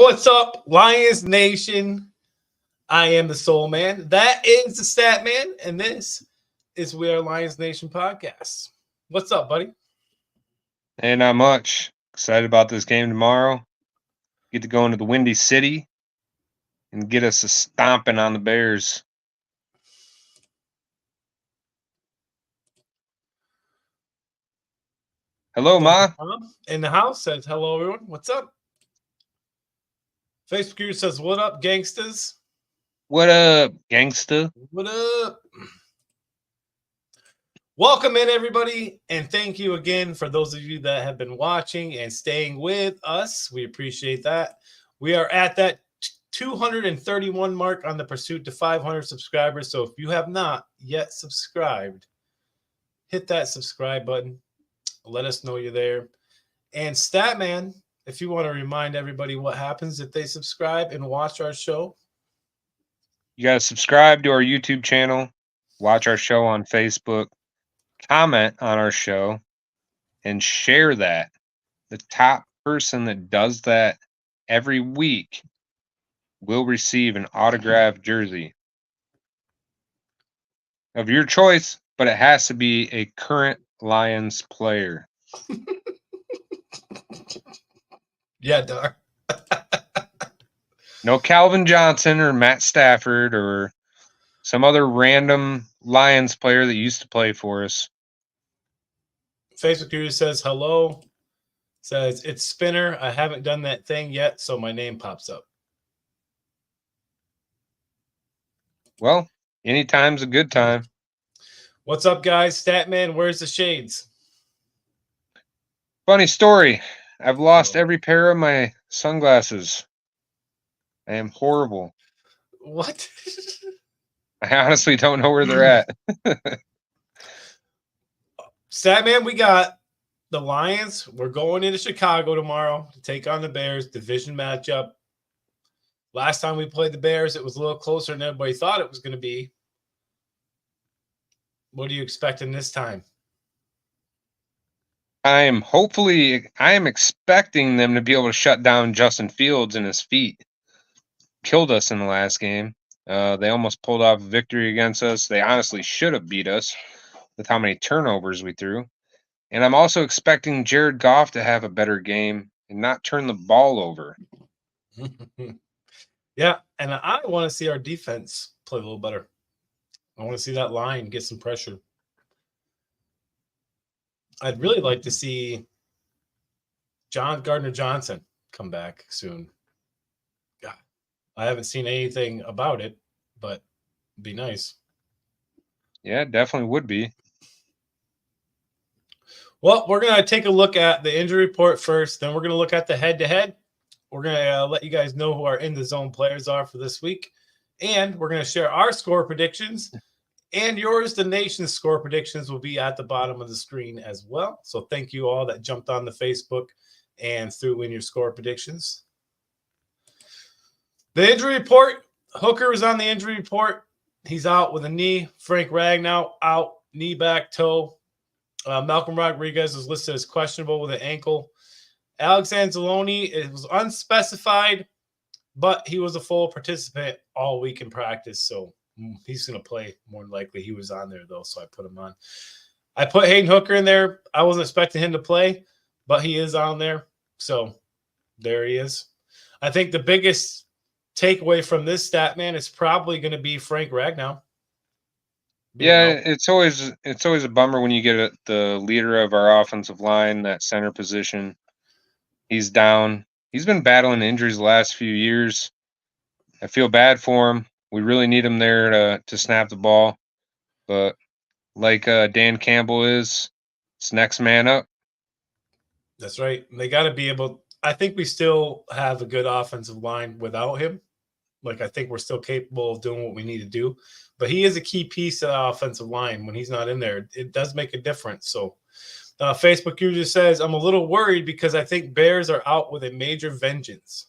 What's up, Lions Nation? I am the Soul Man. That is the Stat Man, and this is We Are Lions Nation podcast. What's up, buddy? Hey, not much. Excited about this game tomorrow. Get to go into the Windy City and get us a stomping on the Bears. Hello, Ma. In the house says hello, everyone. What's up? Facebook user says, "What up, gangsters? What up, gangsta? What up?" Welcome in, everybody, and thank you again for those of you that have been watching and staying with us. We appreciate that. We are at that 231 mark on the pursuit to 500 subscribers. So if you have not yet subscribed, hit that subscribe button. Let us know you're there. And Statman, if you want to remind everybody what happens if they subscribe and watch our show. You got to subscribe to our YouTube channel, watch our show on Facebook, comment on our show, and share that. The top person that does that every week will receive an autographed jersey of your choice, but it has to be a current Lions player. Yeah, Dar. No Calvin Johnson or Matt Stafford or some other random Lions player that used to play for us. Facebook user says hello. Says it's Spinner. I haven't done that thing yet, so my name pops up. Well, anytime's a good time. What's up, guys? Statman, where's the shades? Funny story. I've lost every pair of my sunglasses. I am horrible. What? I honestly don't know where they're at. Statman, we got the Lions. We're going into Chicago tomorrow to take on the Bears. Division matchup. Last time we played the Bears, it was a little closer than everybody thought it was going to be. What are you expecting this time? I am expecting them to be able to shut down Justin Fields and his feet. Killed us in the last game. They almost pulled off a victory against us. They honestly should have beat us with how many turnovers we threw. And I'm also expecting Jared Goff to have a better game and not turn the ball over. Yeah, and I want to see our defense play a little better. I want to see that line get some pressure. I'd really like to see John Gardner-Johnson come back soon. God, I haven't seen anything about it, but it'd be nice. Yeah, it definitely would be. Well, we're going to take a look at the injury report first. Then we're going to look at the head-to-head. We're going to let you guys know who our in-the-zone players are for this week. And we're going to share our score predictions. And yours, the nation's score predictions, will be at the bottom of the screen as well. So thank you all that jumped on the Facebook and threw in your score predictions. The injury report. Hooker is on the injury report. He's out with a knee. Frank Ragnow out, knee, back, toe. Malcolm Rodriguez is listed as questionable with an ankle. Alex Anzalone, it was unspecified, but he was a full participant all week in practice, so he's going to play more than likely. He was on there, though, so I put him on. I put Hayden Hooker in there. I wasn't expecting him to play, but he is on there, so there he is. I think the biggest takeaway from this stat, man, is probably going to be Frank Ragnow. Yeah, it's always a bummer when you get the leader of our offensive line, that center position. He's down. He's been battling injuries the last few years. I feel bad for him. We really need him there to snap the ball. But like Dan Campbell is, it's next man up. That's right. They got to be able – I think we still have a good offensive line without him. Like, I think we're still capable of doing what we need to do. But he is a key piece of the offensive line. When he's not in there, it does make a difference. So Facebook user says, I'm a little worried because I think Bears are out with a major vengeance.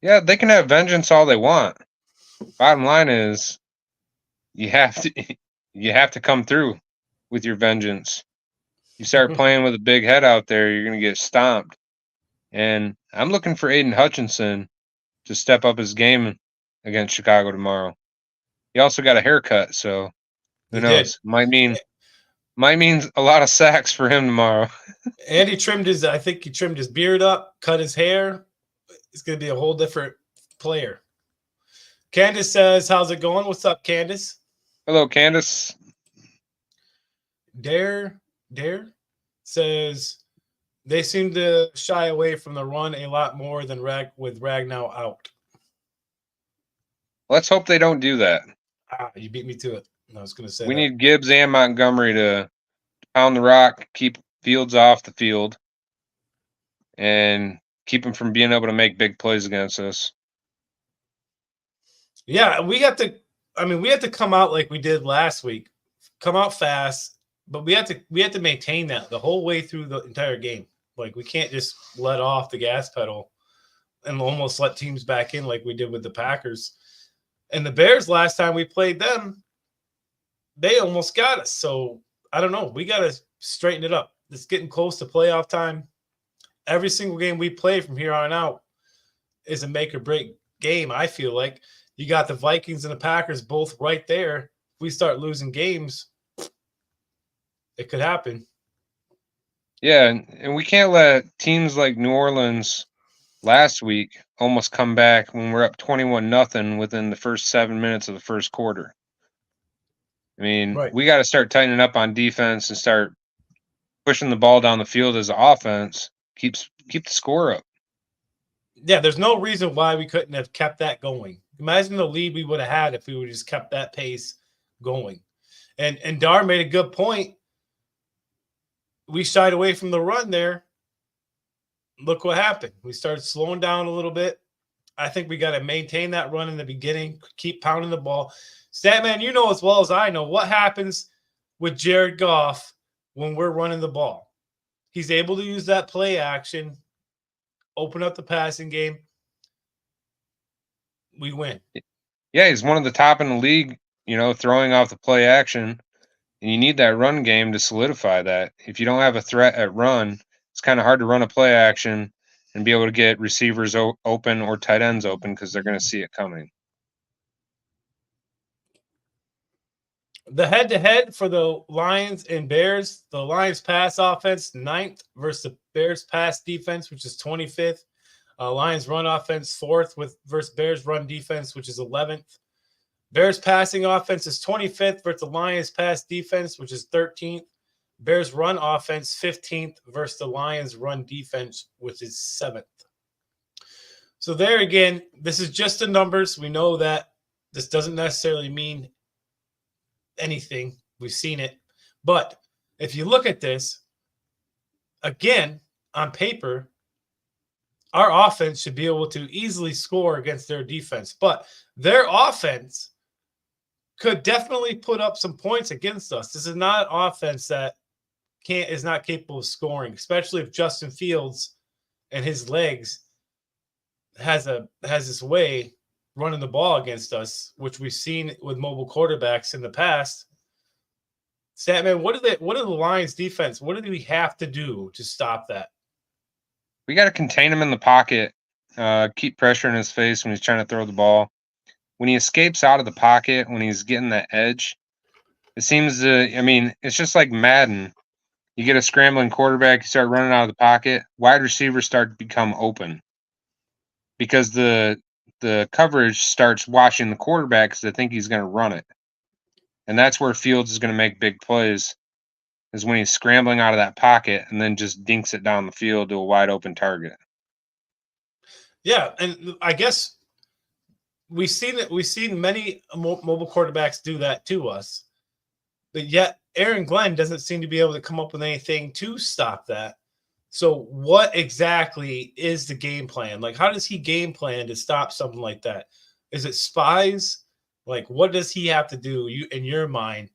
Yeah, they can have vengeance all they want. Bottom line is you have to come through with your vengeance. You start playing with a big head out there, you're going to get stomped. And I'm looking for Aiden Hutchinson to step up his game against Chicago tomorrow. He also got a haircut, so who He did. knows? Might mean a lot of sacks for him tomorrow. And he trimmed I think he trimmed his beard up, cut his hair. He's going to be a whole different player. Candace says, how's it going? What's up, Candace? Hello, Candace. Dare says, they seem to shy away from the run a lot more than with Ragnow out. Let's hope they don't do that. You beat me to it. I was going to say we need Gibbs and Montgomery to pound the rock, keep Fields off the field, and keep him from being able to make big plays against us. Yeah, we have to come out like we did last week. Come out fast, but we have to maintain that the whole way through the entire game. Like, we can't just let off the gas pedal and almost let teams back in like we did with the Packers. And the Bears, last time we played them, they almost got us. So I don't know. We got to straighten it up. It's getting close to playoff time. Every single game we play from here on out is a make or break game. I feel like you got the Vikings and the Packers both right there. If we start losing games, it could happen. Yeah, and we can't let teams like New Orleans last week almost come back when we're up 21-0 within the first 7 minutes of the first quarter. I mean, we got to start tightening up on defense and start pushing the ball down the field as an offense. Keep the score up. Yeah, there's no reason why we couldn't have kept that going. Imagine the lead we would have had if we would have just kept that pace going. And Dar made a good point. We shied away from the run there. Look what happened. We started slowing down a little bit. I think we got to maintain that run in the beginning, keep pounding the ball. Statman, you know as well as I know what happens with Jared Goff when we're running the ball. He's able to use that play action, open up the passing game. We win. Yeah, he's one of the top in the league, throwing off the play action. And you need that run game to solidify that. If you don't have a threat at run, it's kind of hard to run a play action and be able to get receivers open or tight ends open because they're going to see it coming. The head-to-head for the Lions and Bears, the Lions pass offense 9th versus the Bears pass defense, which is 25th. Lions run offense 4th versus Bears run defense, which is 11th. Bears passing offense is 25th versus the Lions pass defense, which is 13th. Bears run offense 15th versus the Lions run defense, which is 7th. So there again, this is just the numbers. We know that this doesn't necessarily mean anything. We've seen it. But if you look at this, again, on paper, our offense should be able to easily score against their defense. But their offense could definitely put up some points against us. This is not an offense that is not capable of scoring, especially if Justin Fields and his legs has this way running the ball against us, which we've seen with mobile quarterbacks in the past. Statman, what are the Lions defense? What do we have to do to stop that? We got to contain him in the pocket, keep pressure in his face when he's trying to throw the ball. When he escapes out of the pocket, when he's getting that edge, it seems it's just like Madden. You get a scrambling quarterback, you start running out of the pocket, wide receivers start to become open because the coverage starts watching the quarterback because they think he's going to run it. And that's where Fields is going to make big plays, is when he's scrambling out of that pocket and then just dinks it down the field to a wide open target. Yeah, and I guess we've seen many mobile quarterbacks do that to us, but yet Aaron Glenn doesn't seem to be able to come up with anything to stop that. So what exactly is the game plan? Like, how does he game plan to stop something like that? Is it spies? Like, what does he have to do, in your mind,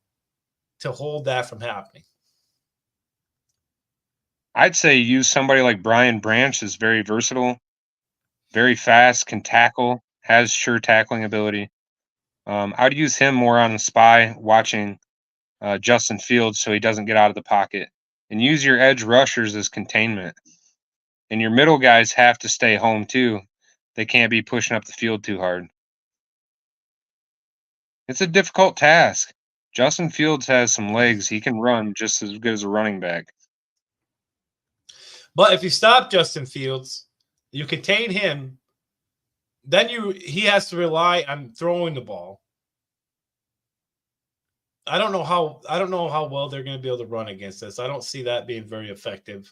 to hold that from happening? I'd say use somebody like Brian Branch is very versatile, very fast, can tackle, has sure tackling ability. I'd use him more on the spy, watching Justin Fields so he doesn't get out of the pocket, and use your edge rushers as containment. And your middle guys have to stay home too. They can't be pushing up the field too hard. It's a difficult task. Justin Fields has some legs. He can run just as good as a running back. But if you stop Justin Fields, you contain him, then he has to rely on throwing the ball. I don't know how well they're going to be able to run against this. I don't see that being very effective.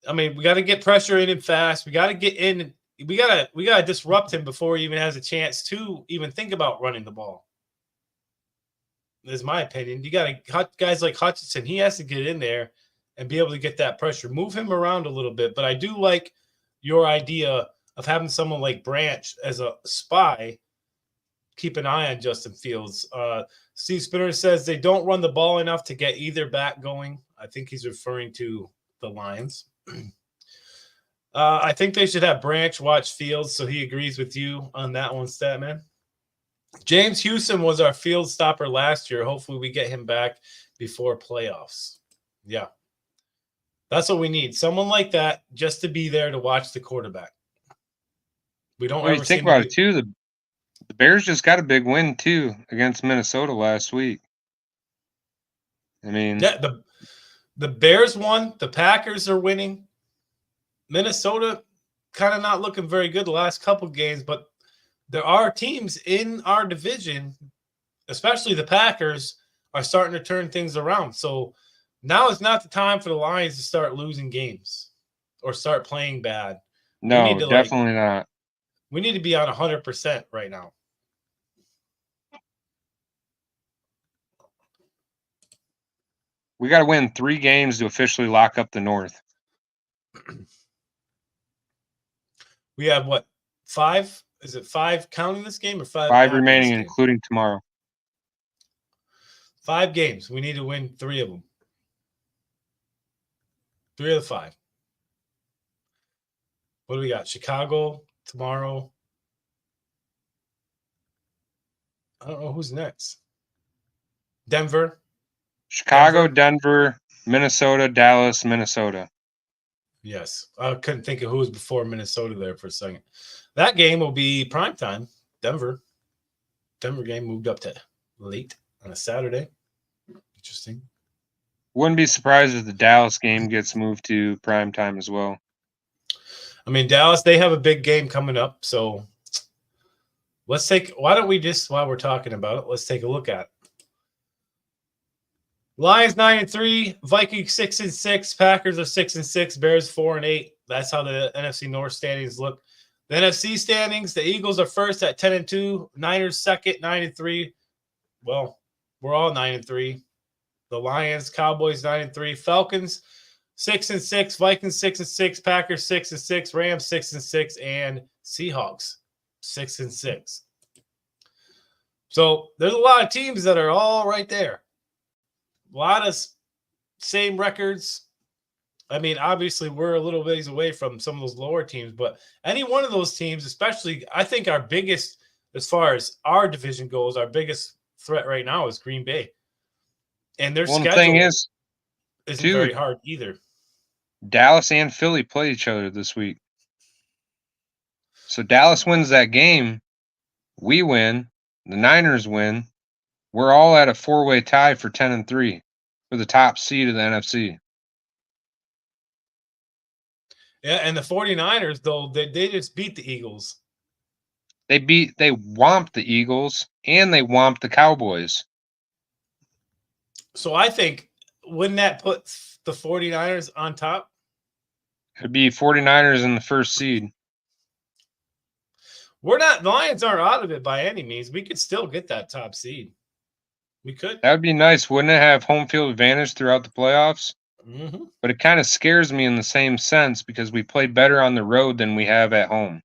I mean, we got to get pressure in him fast. We got to get in. We got to disrupt him before he even has a chance to even think about running the ball. Is my opinion. You got guys like Hutchinson. He has to get in there and be able to get that pressure. Move him around a little bit. But I do like your idea of having someone like Branch as a spy. Keep an eye on Justin Fields. Steve Spinner says they don't run the ball enough to get either back going. I think he's referring to the Lions. I think they should have Branch watch Fields, so he agrees with you on that one, Statman. James Houston was our field stopper last year. Hopefully we get him back before playoffs. Yeah. That's what we need. Someone like that just to be there to watch the quarterback. We don't ever think about it too. The Bears just got a big win too against Minnesota last week. I mean, yeah, the Bears won. The Packers are winning. Minnesota kind of not looking very good the last couple games, but there are teams in our division, especially the Packers, are starting to turn things around. So now is not the time for the Lions to start losing games or start playing bad. No, definitely not. We need to be on 100% right now. We got to win 3 games to officially lock up the North. We have what? 5? Is it 5 counting this game or 5? 5 remaining, including tomorrow. 5 games. We need to win 3 of them. 3 of the 5. What do we got? Chicago tomorrow. I don't know who's next. Denver. Chicago, Denver, Minnesota, Dallas, Minnesota. Yes. I couldn't think of who was before Minnesota there for a second. That game will be primetime. Denver game moved up to late on a Saturday. Interesting. Wouldn't be surprised if the Dallas game gets moved to primetime as well. I mean, Dallas, they have a big game coming up. So why don't we just, while we're talking about it, let's take a look at it. Lions 9-3, Vikings 6-6, Packers are 6-6, Bears 4-8. That's how the NFC North standings look. The NFC standings, the Eagles are first at 10-2, Niners second 9-3. Well, we're all 9-3. The Lions, Cowboys 9-3, Falcons 6-6, Vikings 6-6, Packers 6-6, Rams 6-6, and Seahawks 6-6. So there's a lot of teams that are all right there. A lot of same records. I mean, obviously, we're a little ways away from some of those lower teams, but any one of those teams, especially, I think our biggest, as far as our division goes, our biggest threat right now is Green Bay. And their schedule thing isn't very hard either. Dallas and Philly play each other this week. So Dallas wins that game. We win. The Niners win. We're all at a 4-way tie for 10-3 for the top seed of the NFC. Yeah, and the 49ers, though, they just beat the Eagles. They whomped the Eagles, and they whomped the Cowboys. So I think, wouldn't that put the 49ers on top? It'd be 49ers in the first seed. The Lions aren't out of it by any means. We could still get that top seed. We could. That would be nice. Wouldn't it have home field advantage throughout the playoffs? Mm-hmm. But it kind of scares me in the same sense because we play better on the road than we have at home.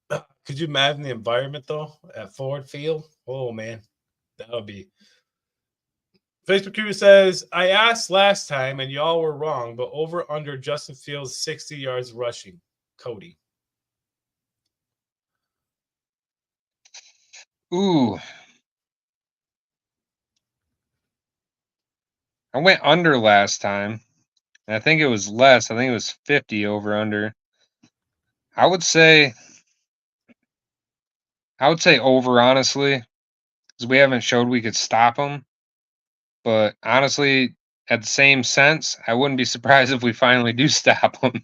Could you imagine the environment, though, at Ford Field? Oh, man. That would be. Facebook Crew says, I asked last time and y'all were wrong, but over under Justin Fields 60 yards rushing. Cody. Ooh. I went under last time. And I think it was less. I think it was 50 over under. I would say over, honestly, because we haven't showed we could stop them. But honestly, at the same sense, I wouldn't be surprised if we finally do stop them.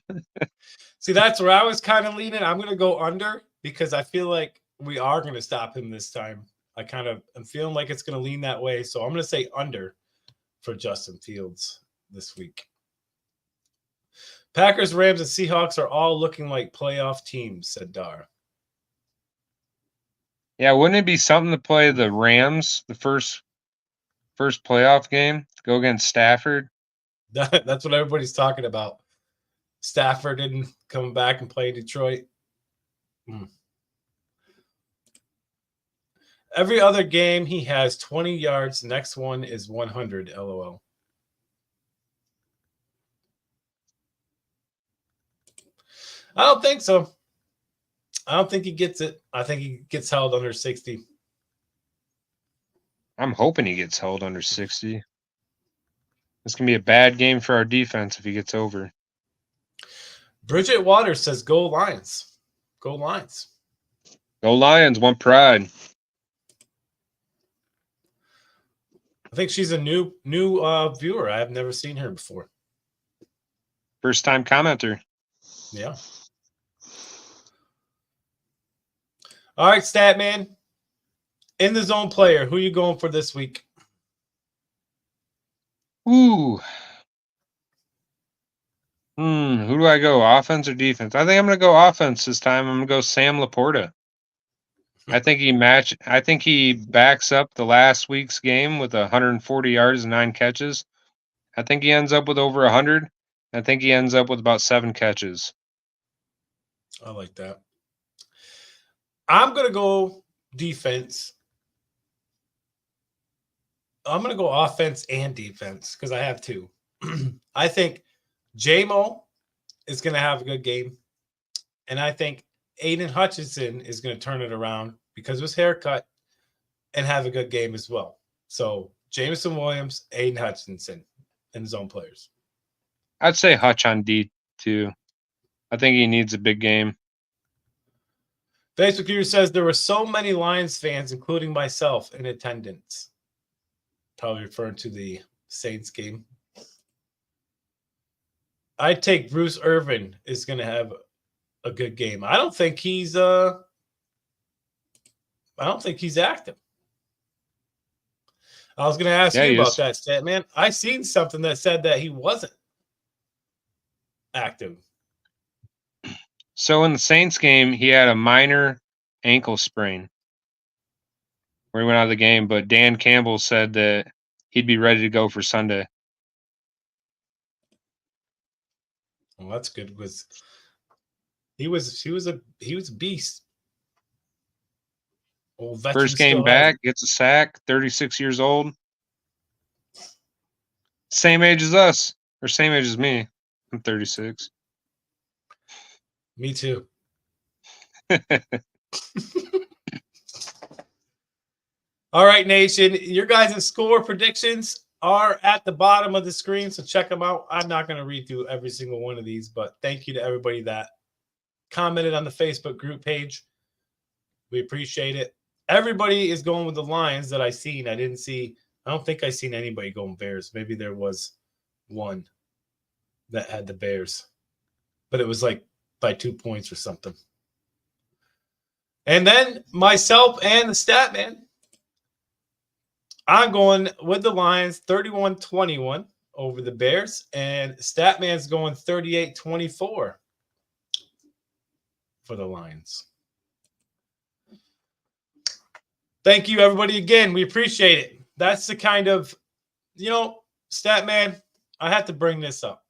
See, that's where I was kind of leaning. I'm going to go under because I feel like we are going to stop him this time. I'm feeling like it's going to lean that way. So I'm going to say under for Justin Fields this week. Packers, Rams, and Seahawks are all looking like playoff teams, said Dar. Yeah, wouldn't it be something to play the Rams the first playoff game? Go against Stafford? That's what everybody's talking about. Stafford didn't come back and play Detroit. Every other game, he has 20 yards. Next one is 100. LOL. I don't think so. I don't think he gets it. I think he gets held under 60. I'm hoping he gets held under 60. This can be a bad game for our defense if he gets over. Bridget Waters says, "Go Lions! Go Lions! Go Lions! Want pride." I think she's a new viewer. I have never seen her before. First time commenter. Yeah. All right, Statman. In the zone player, who you going for this week? Ooh. Who do I go? Offense or defense? I think I'm going to go offense this time. I'm going to go Sam Laporta. I think he backs up the last week's game with 140 yards and 9 catches. I think he ends up with over 100. I think he ends up with about 7 catches. I like that. I'm going to go defense. I'm going to go offense and defense because I have two. I think J-Mo is going to have a good game. And I think Aiden Hutchinson is going to turn it around because of his haircut and have a good game as well. So Jameson Williams, Aiden Hutchinson in zone players. I'd say Hutch on D too. I think he needs a big game. Facebook user says there were so many Lions fans, including myself, in attendance. Probably referring to the Saints game. I take Bruce Irvin is going to have a good game. I don't think he's active. I was going to ask you about that, Stat Man. I seen something that said that he wasn't active. So in the Saints game, he had a minor ankle sprain where he went out of the game, but Dan Campbell said that he'd be ready to go for Sunday. Well, that's good. He was a beast. First game back, gets a sack, 36 years old. Same age as us, or same age as me. I'm 36. Me too. All right, Nation. Your guys' score predictions are at the bottom of the screen, so check them out. I'm not going to read through every single one of these, but thank you to everybody that commented on the Facebook group page. We appreciate it. Everybody is going with the Lions that I seen. I don't think I seen anybody going Bears. Maybe there was one that had the Bears, but it was like by 2 points or something. And then myself and the Statman, I'm going with the Lions 31-21 over the Bears, and Statman's going 38-24 for the Lions. Thank you, everybody, again. We appreciate it. That's the kind of, Statman, I have to bring this up.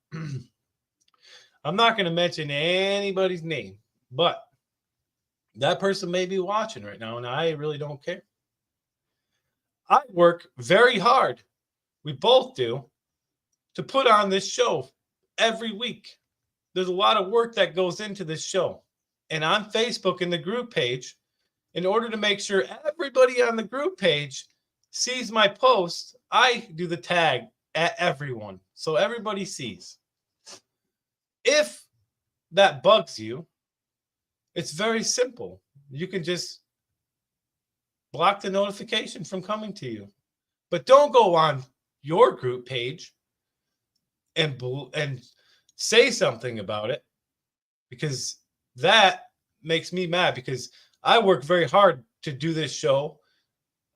I'm not going to mention anybody's name, but that person may be watching right now, and I really don't care. I work very hard. We both do to put on this show every week. There's a lot of work that goes into this show. And on Facebook in the group page, in order to make sure everybody on the group page sees my post, I do the tag at everyone. So everybody sees. If that bugs you, it's very simple. You can just block the notification from coming to you. But don't go on your group page and say something about it, because that makes me mad, because I work very hard to do this show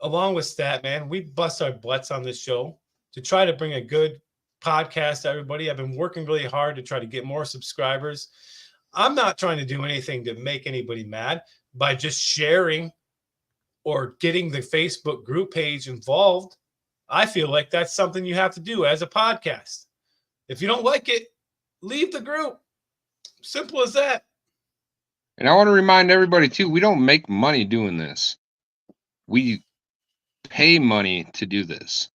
along with Statman. We bust our butts on this show to try to bring a good podcast to everybody. I've been working really hard to try to get more subscribers. I'm not trying to do anything to make anybody mad by just sharing or getting the Facebook group page involved. I feel like that's something you have to do as a podcast. If you don't like it, leave the group. Simple as that. And I want to remind everybody too, we don't make money doing this. We pay money to do this.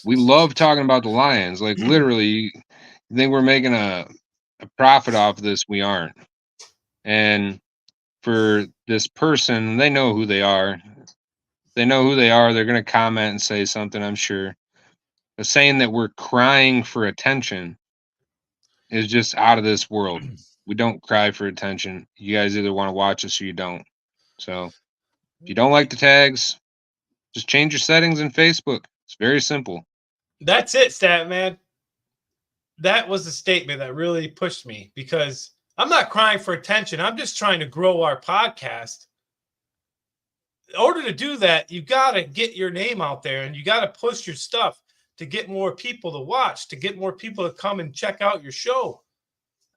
We love talking about the Lions. Like literally, you think we're making a profit off of this? We aren't. And for this person, they know who they are. They know who they are. They're going to comment and say something, I'm sure. But saying that we're crying for attention is just out of this world. We don't cry for attention. You guys either want to watch us or you don't. So if you don't like the tags, just change your settings in Facebook. It's very simple. That's it, Statman. That was a statement that really pushed me, because I'm not crying for attention. I'm just trying to grow our podcast. In order to do that, you got to get your name out there, and you got to push your stuff to get more people to watch, to get more people to come and check out your show.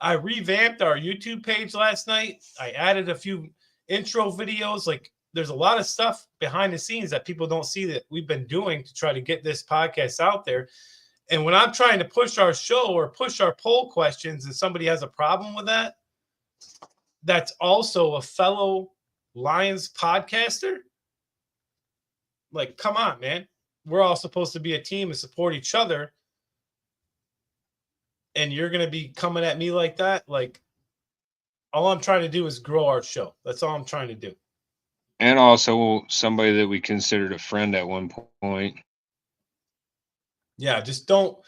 I revamped our YouTube page last night. I added a few intro videos. Like, there's a lot of stuff behind the scenes that people don't see that we've been doing to try to get this podcast out there. And when I'm trying to push our show or push our poll questions and somebody has a problem with that, that's also a fellow Lions podcaster. Like, come on, man. We're all supposed to be a team and support each other. And you're going to be coming at me like that? Like, all I'm trying to do is grow our show. That's all I'm trying to do. And also somebody that we considered a friend at one point. Yeah, just don't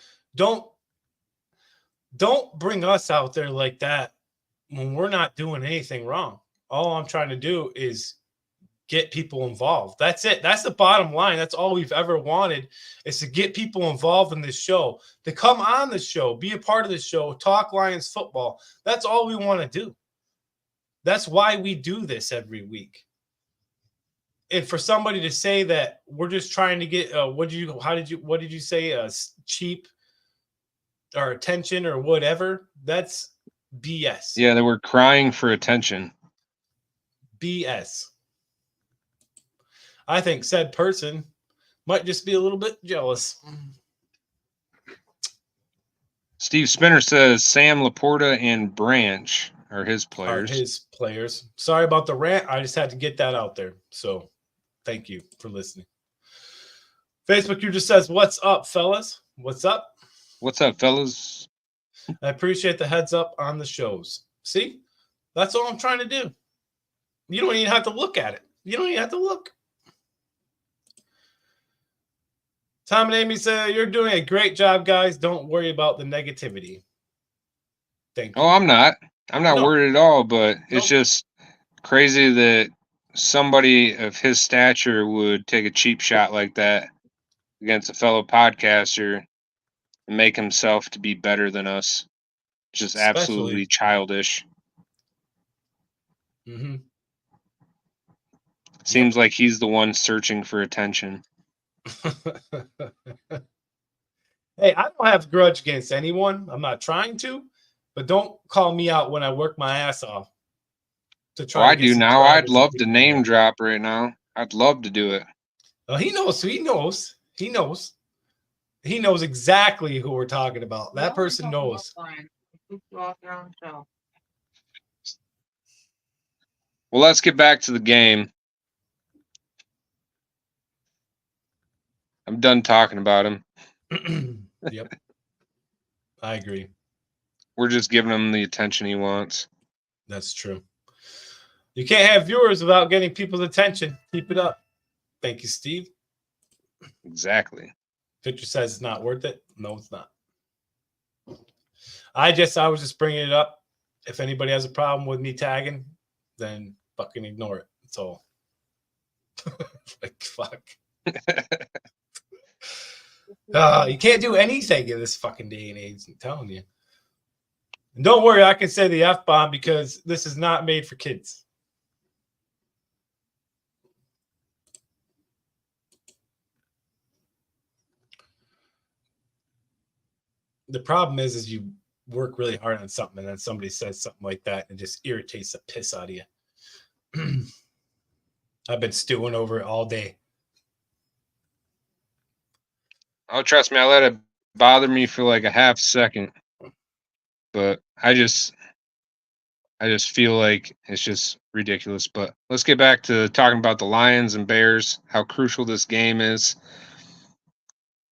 bring us out there like that when we're not doing anything wrong. All I'm trying to do is get people involved. That's it. That's the bottom line. That's all we've ever wanted, is to get people involved in this show, to come on the show, be a part of the show, talk Lions football. That's all we want to do. That's why we do this every week. And for somebody to say that we're just trying to get what did you say, cheap or attention or whatever, that's BS. Yeah, they were crying for attention. BS. I think said person might just be a little bit jealous. Steve Spinner says Sam Laporta and Branch are his players. Sorry about the rant. I just had to get that out there. So thank you for listening. Facebook, you just says, what's up, fellas? What's up? What's up, fellas? I appreciate the heads up on the shows. See, that's all I'm trying to do. You don't even have to look at it. You don't even have to look. Tom and Amy say, you're doing a great job, guys. Don't worry about the negativity. Thank you. Oh, I'm not worried at all, but it's just crazy that somebody of his stature would take a cheap shot like that against a fellow podcaster and make himself to be better than us. Just absolutely childish. Mm-hmm. Seems like he's the one searching for attention. Hey, I don't have a grudge against anyone. I'm not trying to, but don't call me out when I work my ass off to try. I do now. I'd love to name drop right now. I'd love to do it. Well, he knows exactly who we're talking about. That person knows. Well, let's get back to the game. I'm done talking about him. Yep. I agree. We're just giving him the attention he wants. That's true. You can't have viewers without getting people's attention. Keep it up. Thank you, Steve. Exactly. Victor says it's not worth it. No, it's not. I was just bringing it up. If anybody has a problem with me tagging, then fucking ignore it. That's all. Like, fuck. You can't do anything in this fucking day and age. I'm telling you. And don't worry, I can say the F-bomb because this is not made for kids. The problem is you work really hard on something and then somebody says something like that and it just irritates the piss out of you. I've been stewing over it all day. Oh, trust me, I let it bother me for like a half second. But I just feel like it's just ridiculous. But let's get back to talking about the Lions and Bears, how crucial this game is.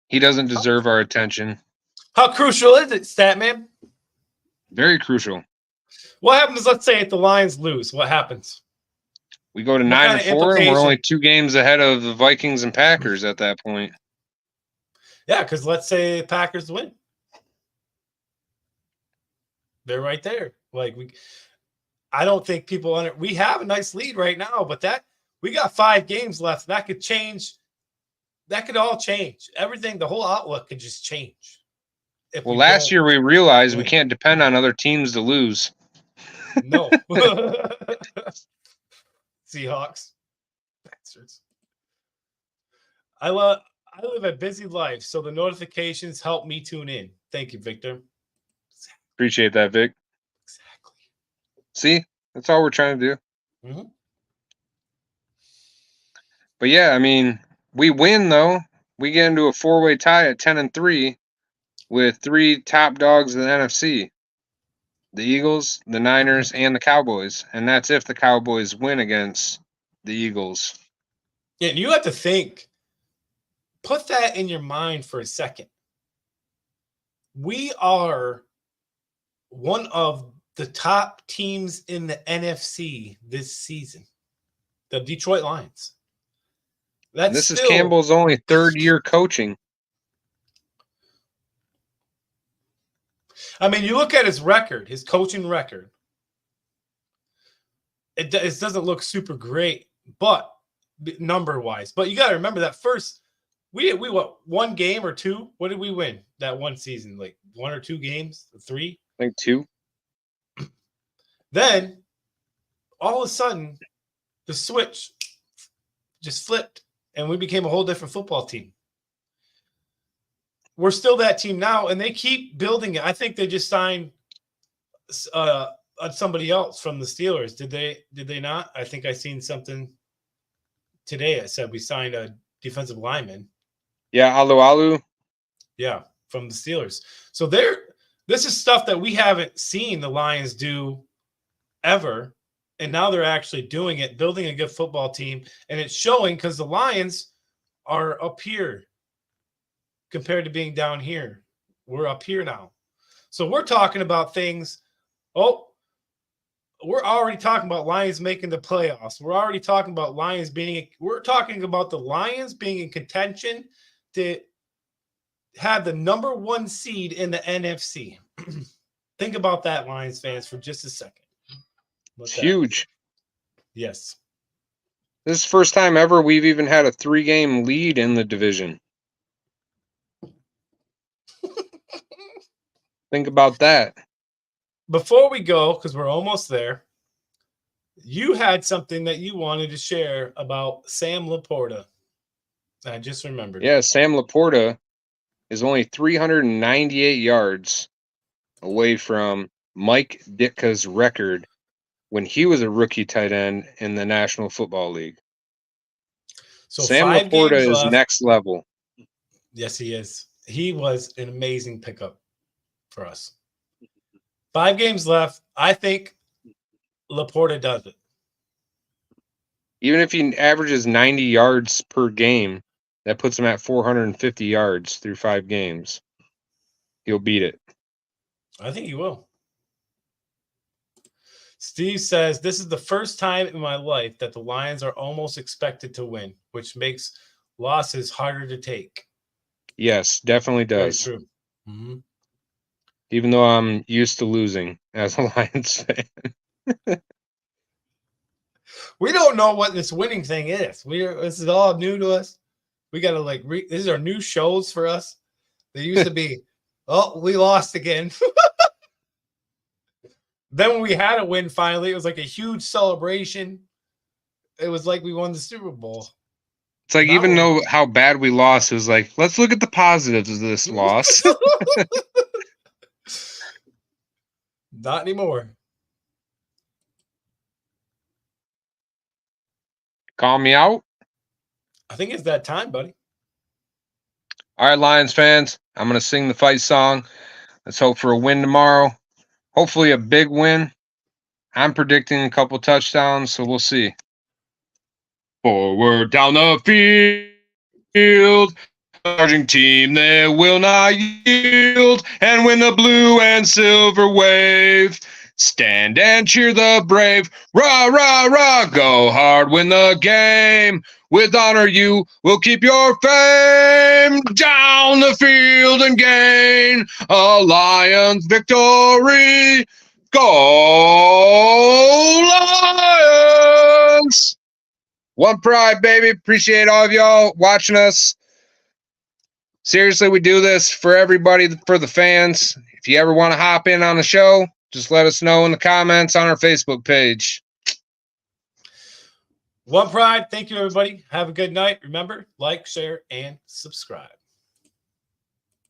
He doesn't deserve our attention. How crucial is it, Statman? Very crucial. What happens, let's say, if the Lions lose? What happens? We go to 9-4, and we're only 2 games ahead of the Vikings and Packers at that point. Yeah, because let's say Packers win. They're right there. Like, I don't think people we have a nice lead right now, but we got 5 games left. That could change. That could all change. Everything, the whole outlook could just change. Well, last year we realized we can't depend on other teams to lose. No. Seahawks. Bastards. I live a busy life, so the notifications help me tune in. Thank you, Victor. Appreciate that, Vic. Exactly. See? That's all we're trying to do. Mm-hmm. But yeah, I mean, we win though. We get into a 4-way tie at 10-3 with 3 top dogs in the NFC. The Eagles, the Niners, and the Cowboys. And that's if the Cowboys win against the Eagles. Yeah, and you have to think. Put that in your mind for a second. We are one of the top teams in the NFC this season. The Detroit Lions. This is Campbell's only 3rd year coaching. I mean, you look at his record, his coaching record. It doesn't look super great, but number-wise. But you got to remember that first, we what, 1 game or 2? What did we win that one season? Like 1 or 2 games? 3? I think 2. Then, all of a sudden, the switch just flipped, and we became a whole different football team. We're still that team now, and they keep building it. I think they just signed somebody else from the Steelers. Did they not? I think I seen something today. I said we signed a defensive lineman. Yeah, Alu. Yeah, from the Steelers. So this is stuff that we haven't seen the Lions do ever, and now they're actually doing it, building a good football team, and it's showing because the Lions are up here compared to being down here. We're up here now. So we're talking about things. Oh, we're already talking about Lions making the playoffs. We're already talking about we're talking about the Lions being in contention to have the number 1 seed in the NFC. Think about that, Lions fans, for just a second. It's huge. Yes. This is the first time ever we've even had a 3-game lead in the division. Think about that. Before we go, because we're almost there, you had something that you wanted to share about Sam Laporta. I just remembered. Yeah, Sam Laporta is only 398 yards away from Mike Ditka's record when he was a rookie tight end in the National Football League. So Sam Laporta is next level. Yes, he is. He was an amazing pickup for us. 5 games left. I think Laporta does it. Even if he averages 90 yards per game, that puts him at 450 yards through 5 games. He'll beat it. I think he will. Steve says, this is the first time in my life that the Lions are almost expected to win, which makes losses harder to take. Yes, definitely does. Very true. Mm-hmm. even though I'm used to losing as a Lions fan. We don't know what this winning thing is. This is all new to us. We got to these are new shows for us. They used to be, oh, we lost again. Then when we had a win finally, it was like a huge celebration. It was like we won the Super Bowl. It's like, even though how bad we lost, it was like, let's look at the positives of this loss. Not anymore. Call me out. I think it's that time, buddy. All right, Lions fans, I'm going to sing the fight song. Let's hope for a win tomorrow. Hopefully a big win. I'm predicting a couple touchdowns, so we'll see. Forward down the field, charging team that will not yield, and win the blue and silver wave. Stand and cheer the brave. Rah, rah, rah, go hard, win the game. With honor you will keep your fame. Down the field and gain a Lions victory. Go Lions! One pride, baby. Appreciate all of y'all watching us. Seriously, we do this for everybody, for the fans. If you ever want to hop in on the show, just let us know in the comments on our Facebook page. One pride. Thank you, everybody. Have a good night. Remember, like, share, and subscribe.